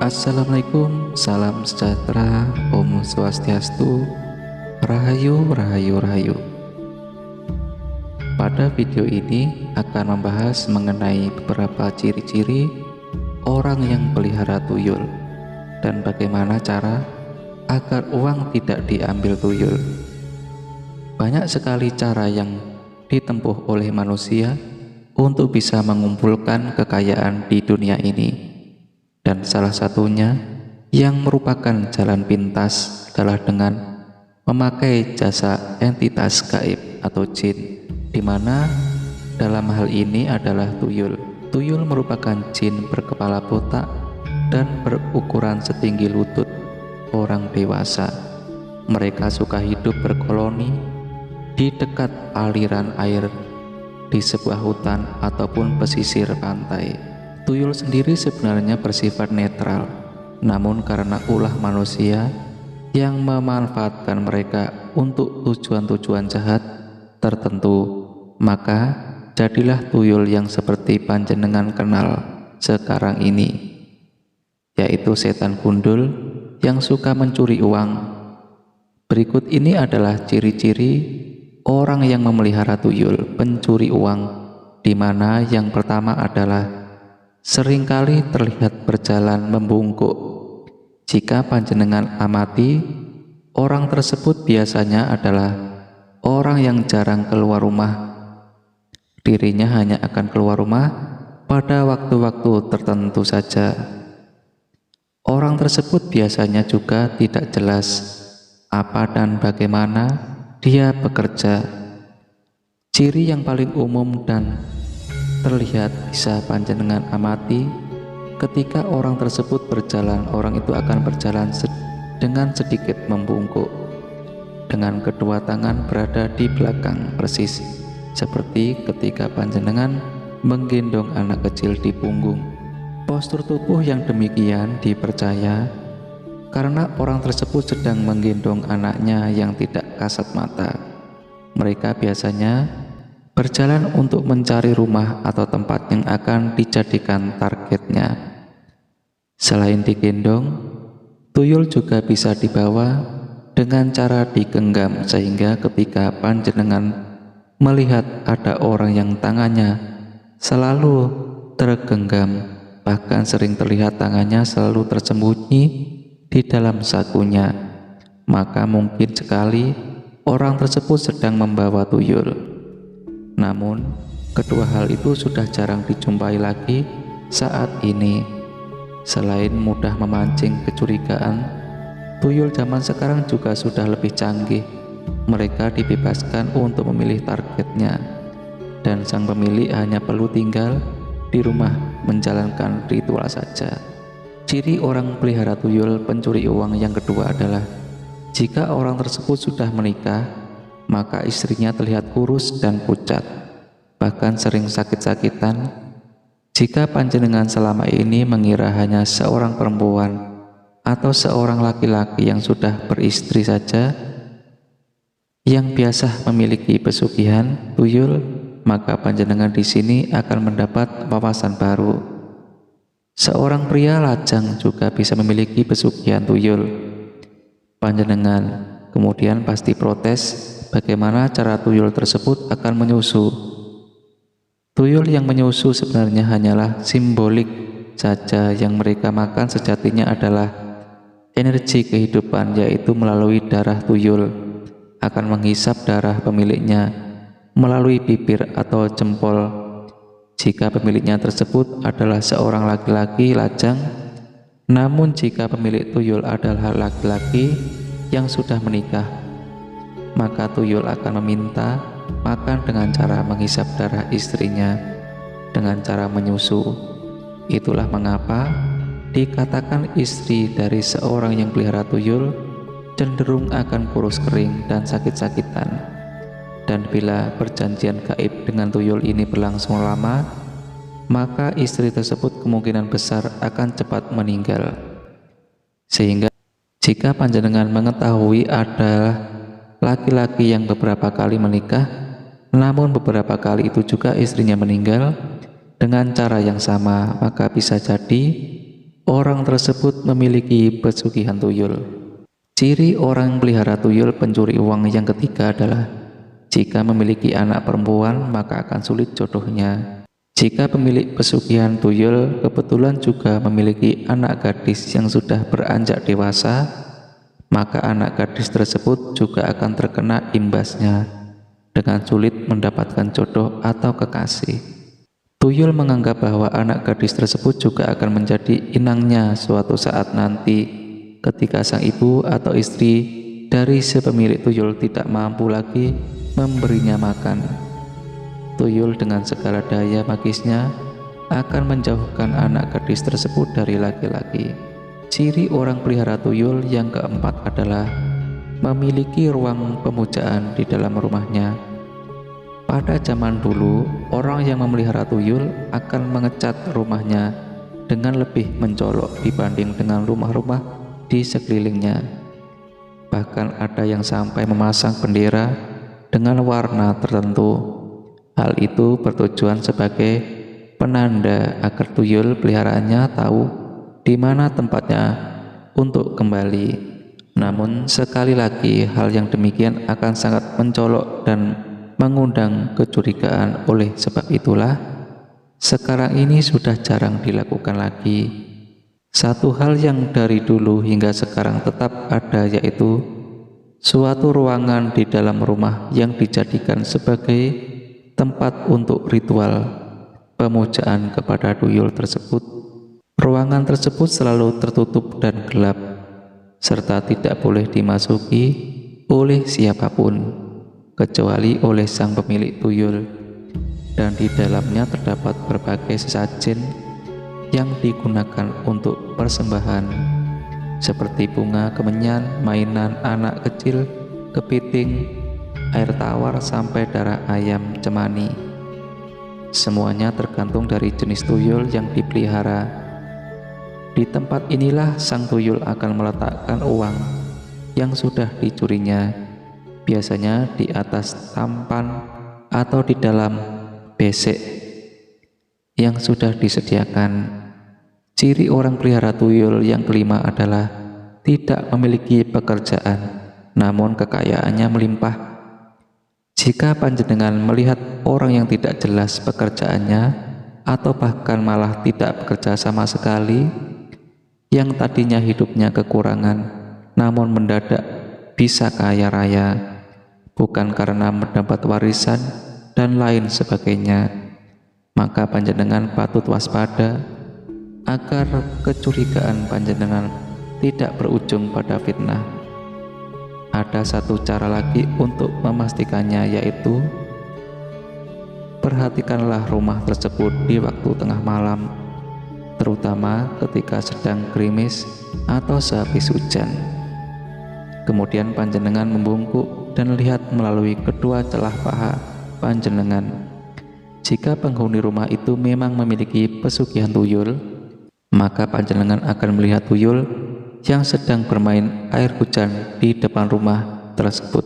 Assalamualaikum, salam sejahtera, Om Swastiastu, Rahayu, Rahayu, Rahayu. Pada video ini akan membahas mengenai beberapa ciri-ciri orang yang pelihara tuyul dan bagaimana cara agar uang tidak diambil tuyul. Banyak sekali cara yang ditempuh oleh manusia untuk bisa mengumpulkan kekayaan di dunia ini. Dan salah satunya yang merupakan jalan pintas adalah dengan memakai jasa entitas gaib atau jin, di mana dalam hal ini adalah tuyul. Tuyul merupakan jin berkepala botak dan berukuran setinggi lutut orang dewasa. Mereka suka hidup berkoloni di dekat aliran air di sebuah hutan ataupun pesisir pantai. Tuyul sendiri sebenarnya bersifat netral, namun karena ulah manusia yang memanfaatkan mereka untuk tujuan-tujuan jahat tertentu, maka jadilah tuyul yang seperti panjenengan kenal sekarang ini, yaitu setan gundul yang suka mencuri uang. Berikut ini adalah ciri-ciri orang yang memelihara tuyul pencuri uang, di mana yang pertama adalah seringkali terlihat berjalan membungkuk. Jika panjenengan amati, orang tersebut biasanya adalah orang yang jarang keluar rumah. Dirinya hanya akan keluar rumah pada waktu-waktu tertentu saja. Orang tersebut biasanya juga tidak jelas apa dan bagaimana dia bekerja. Ciri yang paling umum dan terlihat bisa panjenengan amati, ketika orang tersebut berjalan, orang itu akan berjalan dengan sedikit membungkuk, dengan kedua tangan berada di belakang, persis seperti ketika panjenengan menggendong anak kecil di punggung. Postur tubuh yang demikian dipercaya karena orang tersebut sedang menggendong anaknya yang tidak kasat mata. Mereka biasanya berjalan untuk mencari rumah atau tempat yang akan dijadikan targetnya. Selain digendong, tuyul juga bisa dibawa dengan cara digenggam, sehingga ketika panjenengan melihat ada orang yang tangannya selalu tergenggam, bahkan sering terlihat tangannya selalu tersembunyi di dalam sakunya, maka mungkin sekali orang tersebut sedang membawa tuyul. Namun, kedua hal itu sudah jarang dijumpai lagi saat ini. Selain mudah memancing kecurigaan, tuyul zaman sekarang juga sudah lebih canggih. Mereka dibebaskan untuk memilih targetnya, dan sang pemilik hanya perlu tinggal di rumah menjalankan ritual saja. Ciri orang pelihara tuyul pencuri uang yang kedua adalah jika orang tersebut sudah menikah, maka istrinya terlihat kurus dan pucat, bahkan sering sakit-sakitan. Jika panjenengan selama ini mengira hanya seorang perempuan atau seorang laki-laki yang sudah beristri saja yang biasa memiliki pesugihan tuyul, maka panjenengan di sini akan mendapat wawasan baru. Seorang pria lajang juga bisa memiliki pesugihan tuyul. Panjenengan kemudian pasti protes bagaimana cara tuyul tersebut akan menyusu. Tuyul yang menyusu sebenarnya hanyalah simbolik saja. Yang mereka makan sejatinya adalah energi kehidupan, yaitu melalui darah tuyul akan menghisap darah pemiliknya melalui bibir atau jempol. Jika pemiliknya tersebut adalah seorang laki-laki lajang, namun jika pemilik tuyul adalah laki-laki yang sudah menikah, maka tuyul akan meminta makan dengan cara menghisap darah istrinya dengan cara menyusu. Itulah mengapa dikatakan istri dari seorang yang pelihara tuyul cenderung akan kurus kering dan sakit-sakitan. Dan bila perjanjian gaib dengan tuyul ini berlangsung lama, maka istri tersebut kemungkinan besar akan cepat meninggal. Sehingga jika panjenengan mengetahui adalah laki-laki yang beberapa kali menikah, namun beberapa kali itu juga istrinya meninggal dengan cara yang sama, maka bisa jadi orang tersebut memiliki pesugihan tuyul. Ciri orang yang pelihara tuyul pencuri uang yang ketiga adalah jika memiliki anak perempuan maka akan sulit jodohnya. Jika pemilik pesugihan tuyul kebetulan juga memiliki anak gadis yang sudah beranjak dewasa, maka anak gadis tersebut juga akan terkena imbasnya dengan sulit mendapatkan jodoh atau kekasih. Tuyul menganggap bahwa anak gadis tersebut juga akan menjadi inangnya suatu saat nanti ketika sang ibu atau istri dari si pemilik tuyul tidak mampu lagi memberinya makan. Tuyul dengan segala daya magisnya akan menjauhkan anak gadis tersebut dari laki-laki. Ciri orang pelihara tuyul yang keempat adalah memiliki ruang pemujaan di dalam rumahnya. Pada zaman dulu, orang yang memelihara tuyul akan mengecat rumahnya dengan lebih mencolok dibanding dengan rumah-rumah di sekelilingnya. Bahkan ada yang sampai memasang bendera dengan warna tertentu. Hal itu bertujuan sebagai penanda agar tuyul peliharaannya tahu di mana tempatnya untuk kembali. Namun sekali lagi hal yang demikian akan sangat mencolok dan mengundang kecurigaan. Oleh sebab itulah sekarang ini sudah jarang dilakukan lagi. Satu hal yang dari dulu hingga sekarang tetap ada, yaitu suatu ruangan di dalam rumah yang dijadikan sebagai tempat untuk ritual pemujaan kepada tuyul tersebut. Ruangan tersebut selalu tertutup dan gelap, serta tidak boleh dimasuki oleh siapapun, kecuali oleh sang pemilik tuyul, dan di dalamnya terdapat berbagai sesajen yang digunakan untuk persembahan, seperti bunga kemenyan, mainan anak kecil, kepiting, air tawar, sampai darah ayam cemani. Semuanya tergantung dari jenis tuyul yang dipelihara. Di tempat inilah sang tuyul akan meletakkan uang yang sudah dicurinya, biasanya di atas tampan atau di dalam besek yang sudah disediakan. Ciri orang pelihara tuyul yang kelima adalah tidak memiliki pekerjaan, namun kekayaannya melimpah. Jika panjenengan melihat orang yang tidak jelas pekerjaannya atau bahkan malah tidak bekerja sama sekali, yang tadinya hidupnya kekurangan namun mendadak bisa kaya raya, bukan karena mendapat warisan dan lain sebagainya, maka panjenengan patut waspada agar kecurigaan panjenengan tidak berujung pada fitnah. Ada satu cara lagi untuk memastikannya, yaitu perhatikanlah rumah tersebut di waktu tengah malam, terutama ketika sedang gerimis atau sehabis hujan. Kemudian panjenengan membungkuk dan lihat melalui kedua celah paha panjenengan. Jika penghuni rumah itu memang memiliki pesugihan tuyul, maka panjenengan akan melihat tuyul yang sedang bermain air hujan di depan rumah tersebut.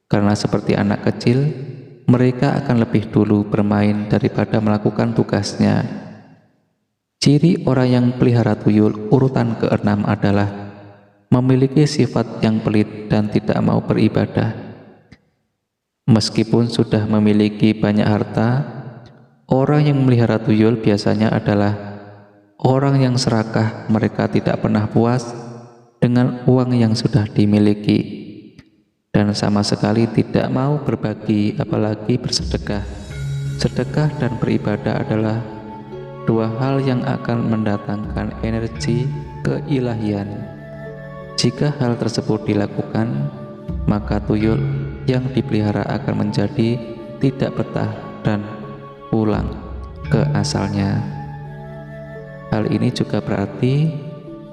Karena seperti anak kecil, mereka akan lebih dulu bermain daripada melakukan tugasnya. Ciri orang yang pelihara tuyul urutan keenam adalah memiliki sifat yang pelit dan tidak mau beribadah. Meskipun sudah memiliki banyak harta, orang yang memelihara tuyul biasanya adalah orang yang serakah. Mereka tidak pernah puas dengan uang yang sudah dimiliki dan sama sekali tidak mau berbagi, apalagi bersedekah. Sedekah dan beribadah adalah dua hal yang akan mendatangkan energi keilahian. Jika hal tersebut dilakukan, maka tuyul yang dipelihara akan menjadi tidak betah dan pulang ke asalnya. Hal ini juga berarti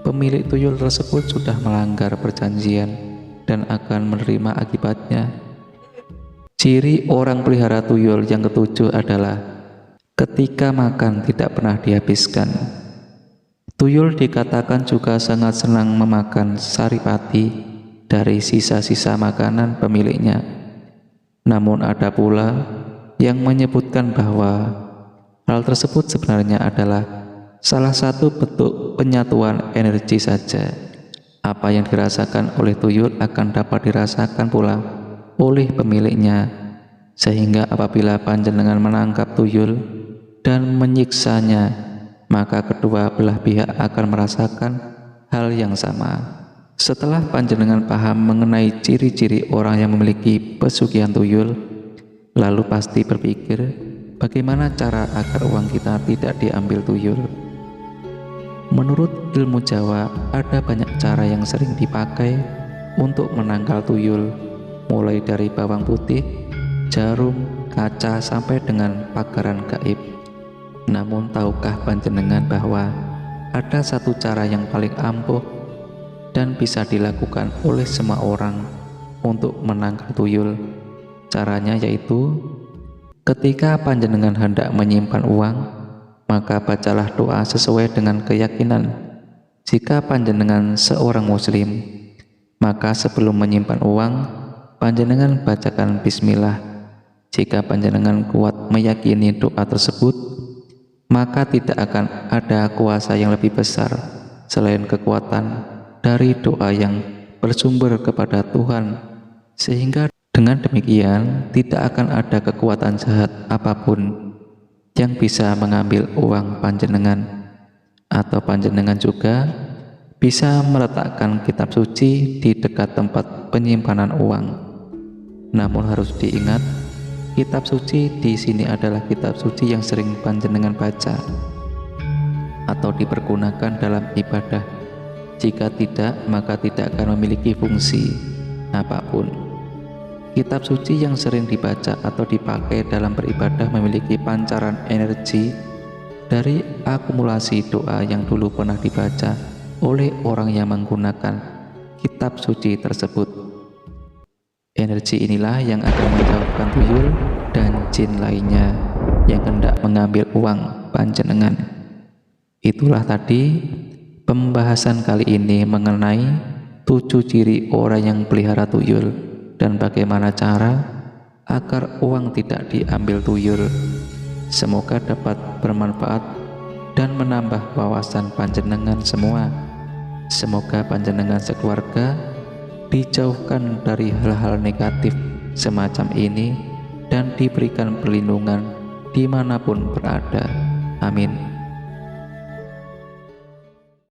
pemilik tuyul tersebut sudah melanggar perjanjian dan akan menerima akibatnya. Ciri orang pelihara tuyul yang ketujuh adalah ketika makan tidak pernah dihabiskan. Tuyul dikatakan juga sangat senang memakan saripati dari sisa-sisa makanan pemiliknya. Namun ada pula yang menyebutkan bahwa hal tersebut sebenarnya adalah salah satu bentuk penyatuan energi saja. Apa yang dirasakan oleh tuyul akan dapat dirasakan pula oleh pemiliknya, sehingga apabila panjenengan menangkap tuyul dan menyiksanya, maka kedua belah pihak akan merasakan hal yang sama. Setelah panjenengan paham mengenai ciri-ciri orang yang memiliki pesugihan tuyul, lalu pasti berpikir bagaimana cara agar uang kita tidak diambil tuyul. Menurut ilmu Jawa, ada banyak cara yang sering dipakai untuk menangkal tuyul, mulai dari bawang putih, jarum, kaca, sampai dengan pagaran gaib. Namun tahukah panjenengan bahwa ada satu cara yang paling ampuh dan bisa dilakukan oleh semua orang untuk menangkal tuyul? Caranya yaitu, ketika panjenengan hendak menyimpan uang, maka bacalah doa sesuai dengan keyakinan. Jika panjenengan seorang muslim, maka sebelum menyimpan uang, panjenengan bacakan bismillah. Jika panjenengan kuat meyakini doa tersebut, maka tidak akan ada kuasa yang lebih besar selain kekuatan dari doa yang bersumber kepada Tuhan, sehingga dengan demikian tidak akan ada kekuatan jahat apapun yang bisa mengambil uang panjenengan. Atau panjenengan juga bisa meletakkan kitab suci di dekat tempat penyimpanan uang. Namun harus diingat, kitab suci di sini adalah kitab suci yang sering panjenengan baca atau dipergunakan dalam ibadah. Jika tidak, maka tidak akan memiliki fungsi apapun. Kitab suci yang sering dibaca atau dipakai dalam beribadah memiliki pancaran energi dari akumulasi doa yang dulu pernah dibaca oleh orang yang menggunakan kitab suci tersebut. Energi inilah yang akan menjauhkan tuyul dan jin lainnya yang hendak mengambil uang panjenengan. Itulah tadi pembahasan kali ini mengenai 7 ciri orang yang pelihara tuyul dan bagaimana cara agar uang tidak diambil tuyul. Semoga dapat bermanfaat dan menambah wawasan panjenengan semua. Semoga panjenengan sekeluarga dijauhkan dari hal-hal negatif semacam ini dan diberikan perlindungan dimanapun berada. Amin.